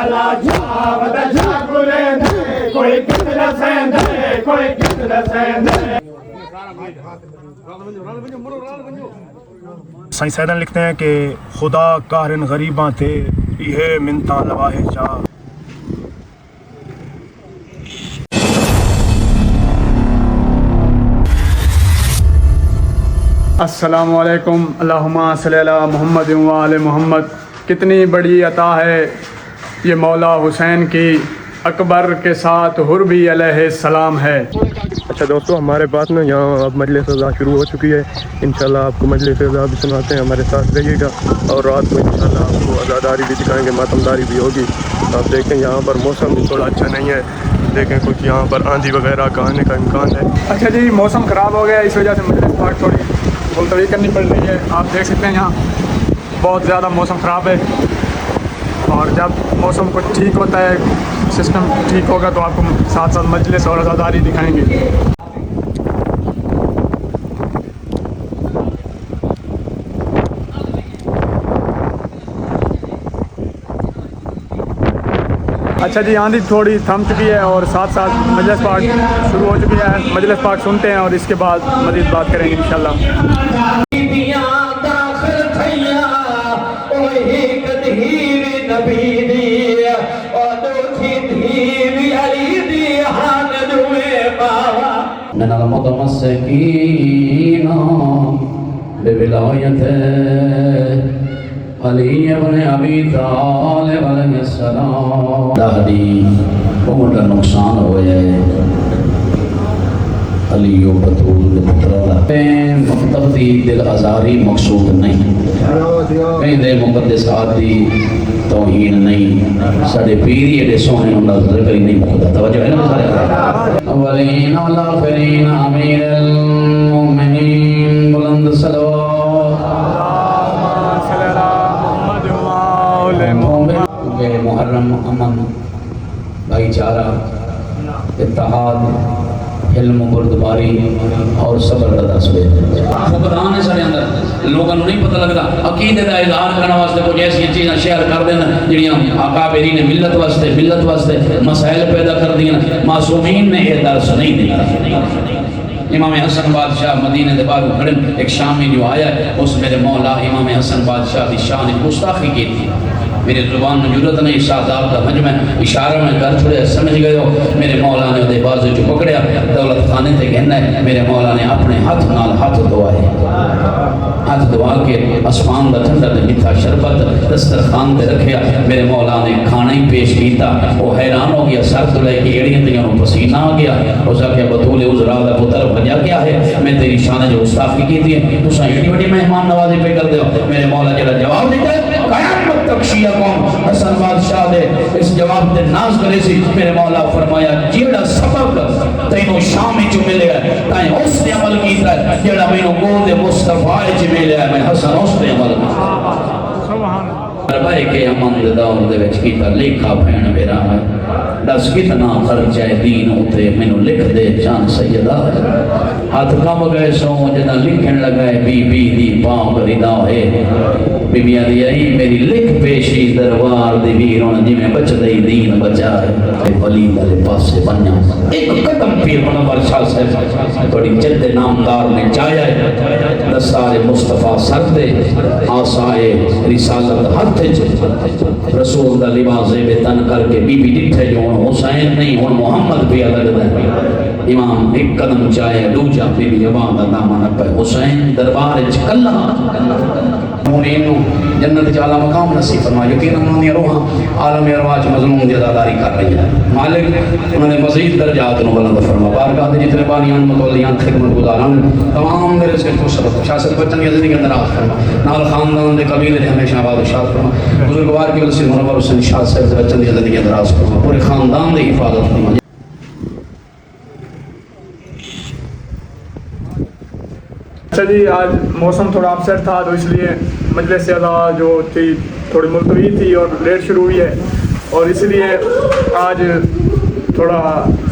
والا جاوت جاگلے دے کوئی کتنا سیندے کوئی کتنا سیندے. سائیں سیدن لکھتے ہیں کہ خدا قہرن غریباں تے یہ منتاں لواہے چاہ. السلام علیکم. اللہم صلی علی محمد و آل محمد. کتنی بڑی عطا ہے یہ مولا حسین کی، اکبر کے ساتھ حر بھی علیہ السلام ہے. اچھا دوستو، ہمارے پاس نا یہاں اب مجلس رضا شروع ہو چکی ہے. انشاءاللہ آپ کو مجلس رضا بھی سناتے ہیں، ہمارے ساتھ رہیے گا. اور رات کو انشاءاللہ آپ کو عزاداری بھی دکھائیں گے، ماتمداری بھی ہوگی. آپ دیکھیں یہاں پر موسم بھی تھوڑا اچھا نہیں ہے، دیکھیں کچھ یہاں پر آندھی وغیرہ کا آنے کا امکان ہے. اچھا جی، موسم خراب ہو گیا، اس وجہ سے مجلس پاک تھوڑی ملتوی کرنی پڑ رہی ہے. آپ دیکھ سکتے ہیں یہاں بہت زیادہ موسم خراب ہے، اور جب موسم کچھ ٹھیک ہوتا ہے، سسٹم ٹھیک ہوگا تو آپ کو ساتھ ساتھ مجلس اور عزاداری دکھائیں گے. اچھا جی، آندھی تھوڑی تھم چکی ہے اور ساتھ ساتھ مجلس پاک شروع ہو چکی ہے. مجلس پاک سنتے ہیں اور اس کے بعد مزید بات کریں گے انشاءاللہ. من المتمسكين بولایت علی ابن ابی طالب علیہ السلام. دہدی بہت نقصان ہوئے علی و بطول کے پتر مکتب دی دل آزاری مقصود نہیں، کہیں دے مقدسات دی توہین نہیں. ساڑھے پیری ایڈے سونے ہم ذکر ہی نہیں مقدر. توجہ ہے نا سارے اولین والآخرین امیر المؤمنین بلند صلوات محرم امن بھائی چارہ اتحاد علم بردباری اور صبر کا دس بے حکمران ہے سارے اندر. لوگوں کو نہیں پتہ لگتا عقیدے کا اظہار کرنے واسطے کچھ ایسی چیزاں شیئر کر دینا جڑیاں اکابرین ملت واسطے مسائل پیدا کر دیا. معصومین نے یہ درس نہیں دیا. امام حسن بادشاہ مدینہ دے باہر کھڑے، ایک شامی جو آیا ہے اس میرے مولا امام حسن بادشاہ دی شان گستاخی کی تھی. میری زبان میں جرت نہیں، شاداب کا مجمع اشارہ میں کر چھوڑے، سمجھ گئے ہو. میرے مولا نے دے بازو جو پکڑیا، دولت خانے تے کہنا ہے میرے مولا نے اپنے ہاتھ نال ہاتھ دعائے، ہاتھ دعا کے اسمان دا ٹھنڈا تے میٹھا شربت دسترخوان تے رکھیا. میرے مولا نے کھانا ہی پیش کیتا. وہ حیران ہو گیا، سر تو لے کے ایڑیاں تے انہوں پسینہ آ گیا. اس آخیا بطول عذرا دا پتر بجا کیا ہے، میں تیری شان جو گستاخی کی تھی تساں ایڈی بڑی مہمان نوازی پہ کر دیو. میرے مولا جڑا جواب دیتا ہے قیامت تک شیعہ قوم حسن بادشاہ دے اس جواب تے ناز کرے سی. میرے مولا فرمایا جیڑا سبق تینوں شام جو ملے ہے تائیں اس نے عمل کیتا ہے، جیڑا مینوں گود مصطفیٰ جو ملے ہے میں حسن اس نے عمل کیتا. بھائی کے امن دے دور دے وچ کیتا لکھا بھین میرا ہے دس کتنا خرچہ دین ہوتے مینوں لکھ دے جان سیدہ. ہاتھ کم گئے سو جنا لکھن لگائے بی بی دی پاک ردا ہے. بی بی آدھی آئی میری لکھ پیشی دربار دی ویرون جی میں بچ دئی دین بچا ہے. ولی والے پاسے بنیا ایک قدم پیر منور شاہ صاحب بڑی جد نامدار نے چاہیا ہے. دسار مصطفیٰ سر دے آسائے رسالت ہاتھ رسول دا لباس بے تن کر کے بی بی ڈٹھے جو حسین نہیں ہون محمد بھی الگ دے. امام ایک قدم چاہے دوجا بی بی جوان دا دامن اپے حسین دربار کلا مونینو جنت جالا مقام نصیب فرما. یقین انہوں نے روحاں عالم ارواج مظلوم دی عزاداری کر رہی ہے. مالک انہوں نے مزید درجات نو بلند فرما. بارگاہ دے جتنے بانیان متولیان خدمت گزاران تمام میرے سے خوش سبب شاست بچن کی زندگی اندر آت فرما. نال خاندان دے قبیلے دے ہمیشہ آباد و شاد فرما. بزرگوار کی وجہ سے منور حسین شاہ صاحب بچن کی زندگی اندر آت فرما. پورے خاندان دے حفاظت فرما. اچھا جی، آج موسم تھوڑا اپسیٹ تھا تو اس لیے مجلس عزا جو تھی تھوڑی ملتوی تھی اور لیٹ شروع ہوئی ہے، اور اس لیے آج تھوڑا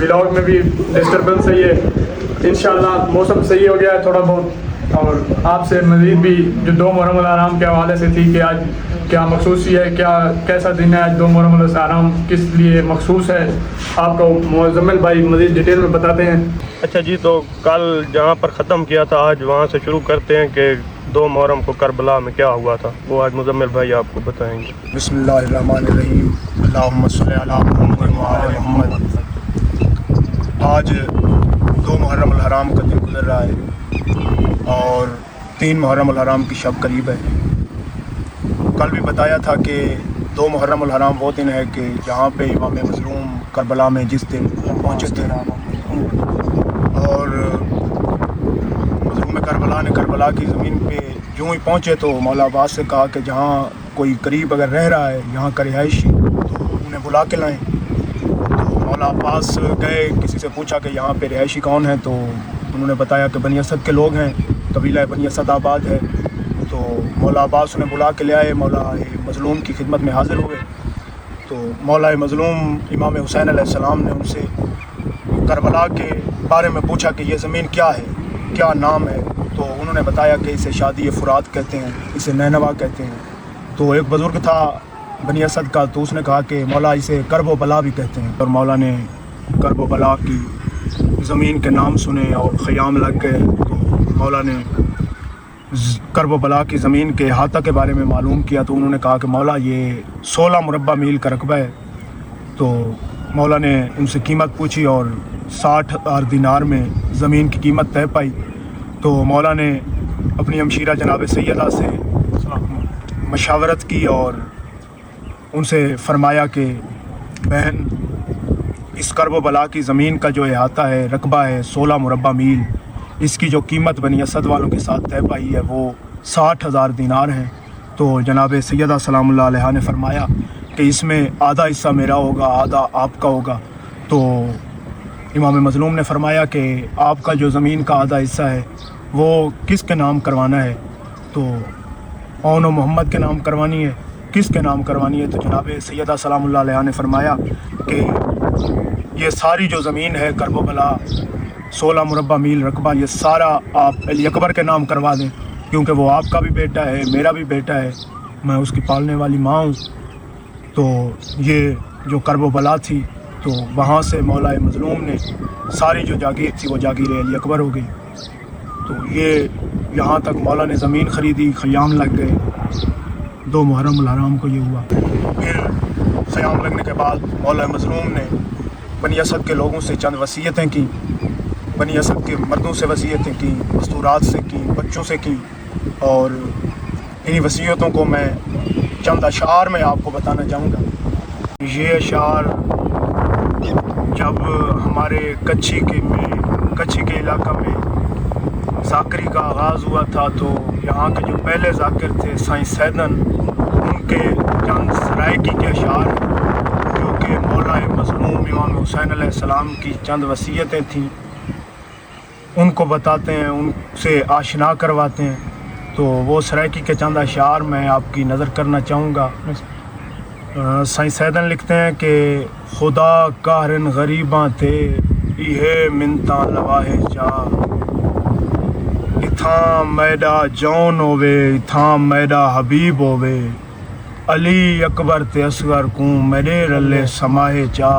ولاگ میں بھی ڈسٹربنس ہے. یہ انشاءاللہ موسم صحیح ہو گیا ہے تھوڑا بہت. اور آپ سے مزید بھی جو 2 محرم الحرام کے حوالے سے تھی کہ آج क्या मखसूसी है, क्या कैसा दिन है आज 2 मुहर्रम अल हराम, किस लिए मखसूस है, आपको मुज़म्मिल भाई मज़ीद डिटेल में बताते हैं। अच्छा जी, तो कल जहाँ पर ख़त्म किया था आज वहाँ से शुरू करते हैं कि 2 मुहर्रम को करबला में क्या हुआ था, वो आज मुज़म्मिल भाई आपको बताएंगे। बिस्मिल्लाहिर्रहमानिर्रहीम, अल्लाहुम्मा सल्ली अला मुहम्मद व आले मुहम्मद। आज 2 मुहर्रम अल हराम का दिन गुजर रहा है और 3 मुहर्रम अल हराम की शब करीब है। कल भी बताया था कि 2 मुहर्रम अल हराम वो दिन है कि जहाँ पे इमाम मज़लूम करबला में जिस दिन पहुँचे थे और मज़लूम करबला ने करबला की ज़मीन पे यूँ ही पहुँचे तो मौला अब्बास से कहा कि जहाँ कोई करीब अगर रह रहा है यहाँ का रिहायशी तो उन्हें बुला के लाएँ। तो मौला अब्बास गए, किसी से पूछा कि यहाँ पे रिहायशी कौन है, तो उन्होंने बताया कि बनी असद के लोग हैं, कबीला बनी असद आबाद है। तो मौला अब्बास उन्हें बुला के ले आए, मौला मज़लूम की खिदमत में हाज़िर हुए। तो मौला मज़लूम इमाम हुसैन अलैहिस्सलाम ने उनसे करबला के बारे में पूछा कि ये ज़मीन क्या है, क्या नाम है। तो उन्होंने बताया कि इसे शादी फुरात कहते हैं, इसे नैनवा कहते हैं। तो एक बुज़ुर्ग था बनी असद का, तो उसने कहा कि मौला इसे करब बला भी कहते हैं। और मौला ने करब बला की ज़मीन के नाम सुने और ख़याम लग गए। तो मौला ने करब बला की ज़मीन के अहाता के बारे में मालूम किया, तो उन्होंने कहा कि मौला ये 16 मुरब्बा मील का रकबा है। तो मौला ने उनसे कीमत पूछी और 60,000 दिनार में ज़मीन की कीमत तय पाई। तो मौला ने अपनी हमशीरा जनाब सैयदा से मशावरत की और उनसे फरमाया कि बहन, इस करब बला की ज़मीन का जो अहाता है, रकबा है 16 मुरब्बा मील, इसकी जो कीमत बनी असद वालों के साथ तय पाई है वो 60,000 दिनार है। तो जनाब सैयदा सलामुल्लाह अलैहा ने फरमाया कि इसमें आधा हिस्सा मेरा होगा, आधा आपका होगा। तो इमाम मज़लूम ने फरमाया कि आपका जो ज़मीन का आधा हिस्सा है वो किसके नाम करवाना है। तो औन व मोहम्मद के नाम करवानी है, किसके नाम करवानी है। तो जनाब सैयदा सलामुल्लाह अलैहा ने फरमाया कि ये सारी जो ज़मीन है करब बला 16 मुरब्बा मील रकबा, ये सारा आप अली अकबर के नाम करवा दें, क्योंकि वो आपका भी बेटा है, मेरा भी बेटा है, मैं उसकी पालने वाली माँ हूँ। तो ये जो करब बला थी, तो वहाँ से मौला मज़लूम ने सारी जो जागीर थी वो जागीर अली अकबर हो गई। तो ये यहाँ तक मौला ने ज़मीन ख़रीदी, ख़याम लग गए। 2 मुहर्रम अल हराम को ये हुआ। फिर ख़याम लगने के बाद मौला मज़लूम ने बनी असद के लोगों से चंद वसीयतें की, बनी असद के मर्दों से वसीयतें की, मस्तूरात से की, बच्चों से की। और इन्हीं वसीयतों को मैं चंद अशार में आपको बताना चाहूँगा। ये अशार जब हमारे कच्छी के इलाका में ज़ाकरी का आगाज़ हुआ था, तो यहाँ के जो पहले ज़ाकिर थे साईं सैदन, उनके चंद सराइकी के अशार जो कि मौला मज़लूम इमाम हुसैन अलैहिस्सलाम की चंद वसीयतें थीं, उनको बताते हैं, उनसे आशना करवाते हैं। तो वो सराइकी के चंद अशार मैं आपकी नज़र करना चाहूँगा। साईं सैदन लिखते हैं कि खुदा कहरन गरीबां थे इहे मिन्ता लवाहे चा, इथां मैडा जौन होवे, इथां मैडा हबीब होवे, अली अकबर ते असगर कूं मेरे रले समाहे चा,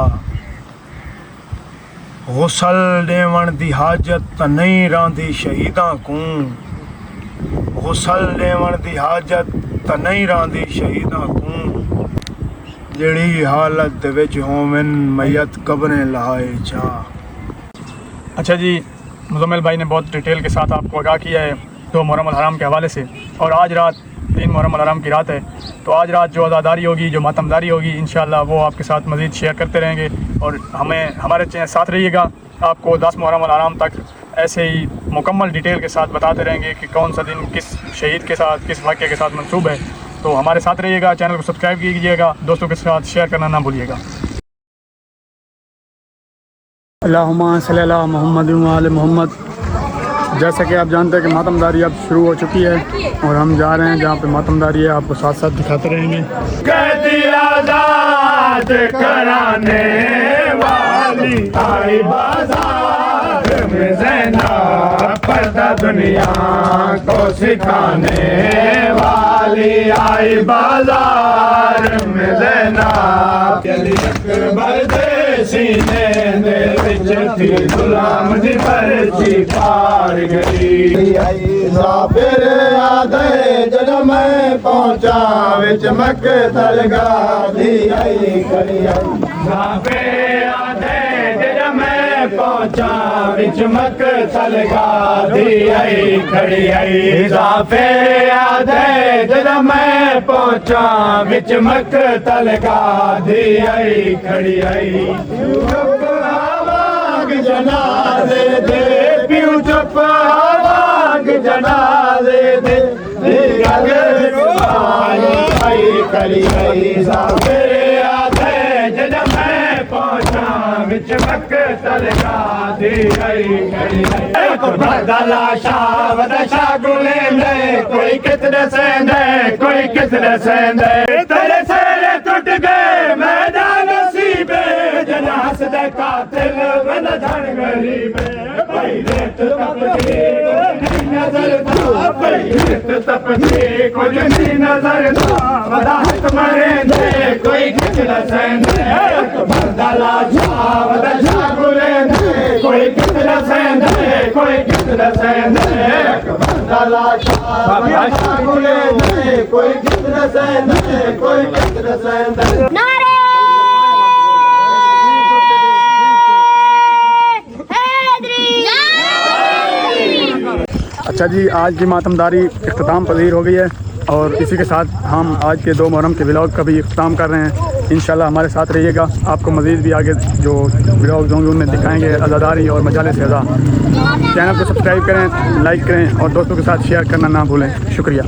गुसल ॾेवण दी हाजत त नहीं रांदी शहीदां कूं, गुसल ॾेवण दी हाजत त नहीं रांदी शहीदां कूं, जड़ी हालत दे विच होवन मैयत कब्रें लहाए चा। अच्छा जी, मुज़म्मिल भाई ने बहुत डिटेल के साथ आपको आगाह किया है 2 मुहर्रम अल हराम के हवाले से। और आज रात 3 मुहर्रम अल हराम की रात है, तो आज रात जो अज़ादारी होगी, जो मातमदारी होगी, इंशाअल्लाह वो आपके साथ मज़ीद शेयर करते रहेंगे। और हमारे चैनल साथ रहिएगा, आपको 10 मुहर्रम अल हराम तक ऐसे ही मुकम्मल डिटेल के साथ बताते रहेंगे कि कौन सा दिन किस शहीद के साथ, किस वाक़े के साथ मंसूब है। तो हमारे साथ रहिएगा, चैनल को सब्सक्राइब कीजिएगा, दोस्तों के साथ शेयर करना ना भूलिएगा। अल्लाहुम्मा सल्ली अला मुहम्मद व आले मुहम्मद। जैसा कि आप जानते हैं कि मातमदारी अब शुरू हो चुकी है और हम जा रहे हैं जहाँ पे मातमदारी है, आपको साथ साथ दिखाते रहेंगे। कैदी आजाद कराने वाली आई बाजार में ज़ैनब पर दुनिया को सिखाने वाली आई बाजार में ज़ैनब अली अकबर दे सीने दे विच थी गुलाम दी पर्ची पार गई फिर याद जब मैं पहुंचा विच मक्तल गादी आई खड़ी जब मैं पहुंचा विच मक्तल गादी आई खड़ी इजाफे याद जब मैं पहुंचा विच मक्तल गादी आई खड़ी चुप आवाज़ जनाज़े दे पियो चुप आवाज़ जनाज़े दे आई खड़ी इजाफे याद जब मैं पहुंचा विच मक्तल गादी आई खड़ी बदला शाह गुलेंदे कोई कितने सेंदे कोई कितने सेंदे तेरे सेरे टूट गए मैदान नसीबे जनास दे कातिल वन धन गरीबे भाई रेत तपती नजर दा भाई रेत तपती कुछ नहीं नजर दा वदाहत मरेंदे कोई कितने सेंदे बदला शाह गुलेंदे कोई कितने सेंदे कोई कितने सेंदे बदला शाह गुलेंदे कोई कितने सेंदे कोई कितने सेंदे नारे हैदरी। अच्छा जी, आज की मातमदारी इख्तिताम पजीर हो गई है और इसी के साथ हम आज के 2 मुहर्रम के व्लॉग का भी इख्तिताम कर रहे हैं। इंशाल्लाह हमारे साथ रहिएगा, आपको मज़ीद भी आगे जो व्लॉग होंगे उनमें दिखाएंगे अज़ादारी और मजालिस अज़ा। चैनल को सब्सक्राइब करें, लाइक करें और दोस्तों के साथ शेयर करना ना भूलें। शुक्रिया।